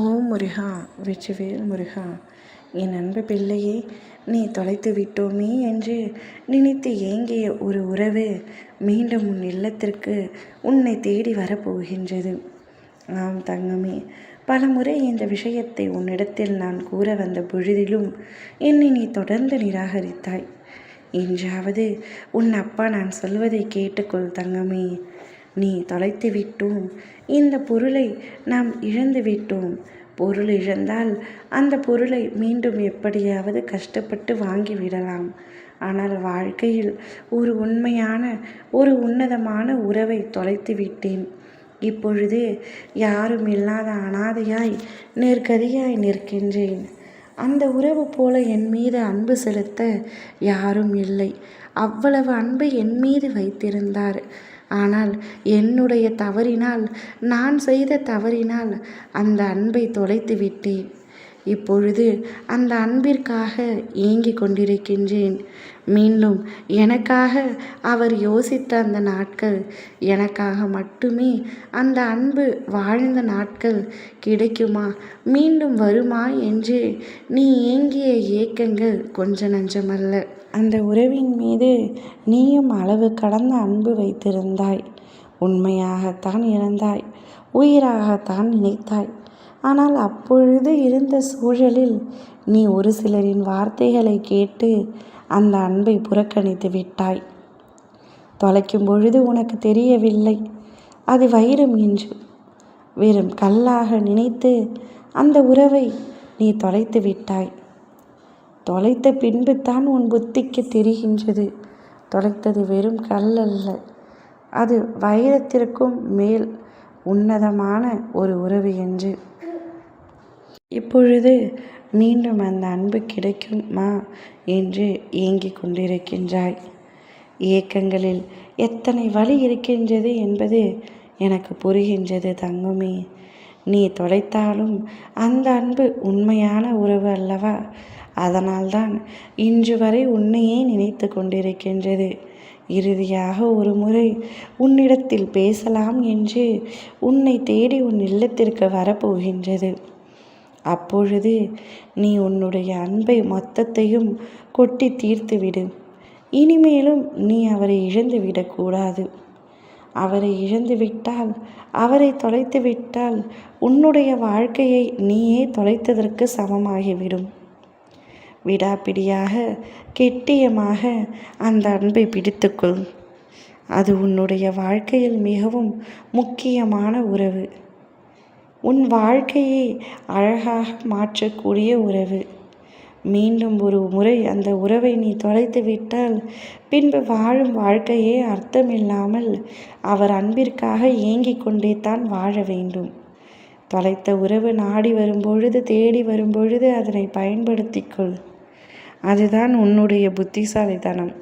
ஓம் முருகா, வெற்றிவேல் முருகா. என் அன்பு பிள்ளையே, நீ தொலைத்து விட்டோமே என்று நினைத்து ஏங்கிய ஒரு உறவு மீண்டும் உன் இல்லத்திற்கு உன்னை தேடி வரப்போகின்றது. ஆம் தங்கமே, பல முறை இந்த விஷயத்தை உன்னிடத்தில் நான் கூற வந்த பொழுதிலும் என்னை நீ தொடர்ந்து நிராகரித்தாய். இன்றாவது உன் அப்பா நான் சொல்வதை கேட்டுக்கொள் தங்கமே. நீ தொலைத்து விட்டோம், இந்த பொருளை நாம் இழந்து விட்டோம். பொருள் இழந்தால் அந்த பொருளை மீண்டும் எப்படியாவது கஷ்டப்பட்டு வாங்கிவிடலாம். ஆனால் வாழ்க்கையில் ஒரு உண்மையான ஒரு உன்னதமான உறவை தொலைத்து விட்டேன். இப்பொழுது யாரும் இல்லாத அனாதையாய் நிர்கதியாய் நிற்கின்றேன். அந்த உறவு போல என் மீது அன்பு செலுத்த யாரும் இல்லை. அவ்வளவு அன்பை என் மீது வைத்திருந்தார். ஆனால் என்னுடைய தவறினால், நான் செய்த தவறினால் அந்த அன்பை தொலைத்து விட்டேன். இப்பொழுது அந்த அன்பிற்காக ஏங்கிக் கொண்டிருக்கின்றேன். மீண்டும் எனக்காக அவர் யோசித்த அந்த நாட்கள், எனக்காக மட்டுமே அந்த அன்பு வாழ்ந்த நாட்கள் கிடைக்குமா, மீண்டும் வருமா என்று நீ ஏங்கிய ஏக்கங்கள் கொஞ்ச நஞ்சமல்ல. அந்த உறவின் மீது நீயும் அளவு கடந்த அன்பு வைத்திருந்தாய். உண்மையாகத்தான் இருந்தாய், உயிராகத்தான் நினைத்தாய். ஆனால் அப்பொழுது இருந்த சூழலில் நீ ஒரு சிலரின் வார்த்தைகளை கேட்டு அந்த அன்பை புறக்கணித்து விட்டாய். தொலைக்கும் பொழுது உனக்கு தெரியவில்லை அது வைரம் என்று. வெறும் கல்லாக நினைத்து அந்த உறவை நீ தொலைத்து விட்டாய். தொலைத்த பின்பு தான் உன் புத்திக்கு தெரிகின்றது, தொலைத்தது வெறும் கல் அல்ல, அது வைரத்திற்கும் மேல் உன்னதமான ஒரு உறவு என்று. இப்பொழுது மீண்டும் அந்த அன்பு கிடைக்குமா என்று ஏங்கிக் கொண்டிருக்கின்றாய். ஏக்கங்களில் எத்தனை வலி இருக்கின்றது என்பது எனக்கு புரிகின்றது தங்கமே. நீ தொலைத்தாலும் அந்த அன்பு உண்மையான உறவு அல்லவா? அதனால்தான் இன்று வரை உன்னையே நினைத்து கொண்டிருக்கின்றது. இறுதியாக ஒரு முறை உன்னிடத்தில் பேசலாம் என்று உன்னை தேடி உன் இல்லத்திற்கு வரப்போகின்றது. அப்பொழுது நீ உன்னுடைய அன்பை மொத்தத்தையும் கொட்டி தீர்த்துவிடு. இனிமேலும் நீ அவரை இழந்து விடக்கூடாது. அவரை இழந்து விட்டால், அவரை தொலைத்து விட்டால் உன்னுடைய வாழ்க்கையை நீயே தொலைத்ததற்கு சமமாகிவிடும். விடாப்பிடியாக கெட்டியமாக அந்த அன்பை பிடித்துக்கொள். அது உன்னுடைய வாழ்க்கையில் மிகவும் முக்கியமான உறவு. உன் வாழ்க்கையை அழகாக மாற்றக்கூடிய உறவு. மீண்டும் ஒரு முறை அந்த உறவை நீ தொலைத்து விட்டால் பின்பு வாழும் வாழ்க்கையே அர்த்தமில்லாமல் அவர் அன்பிற்காக ஏங்கிக் கொண்டே தான் வாழ வேண்டும். தொலைத்த உறவு நாடி வரும்பொழுது, தேடி வரும்பொழுது அதனை பயன்படுத்திக்கொள். அதுதான் உன்னுடைய புத்திசாலித்தனம்.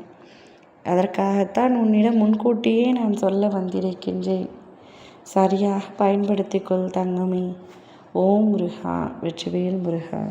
அதற்காகத்தான் உன்னிடம் முன்கூட்டியே நான் சொல்ல வந்திருக்கின்றேன். சரியாக பயன்படுத்திக்கொள் தங்கமே. ஓம் முருகா, வெற்றிவேல் முருகா.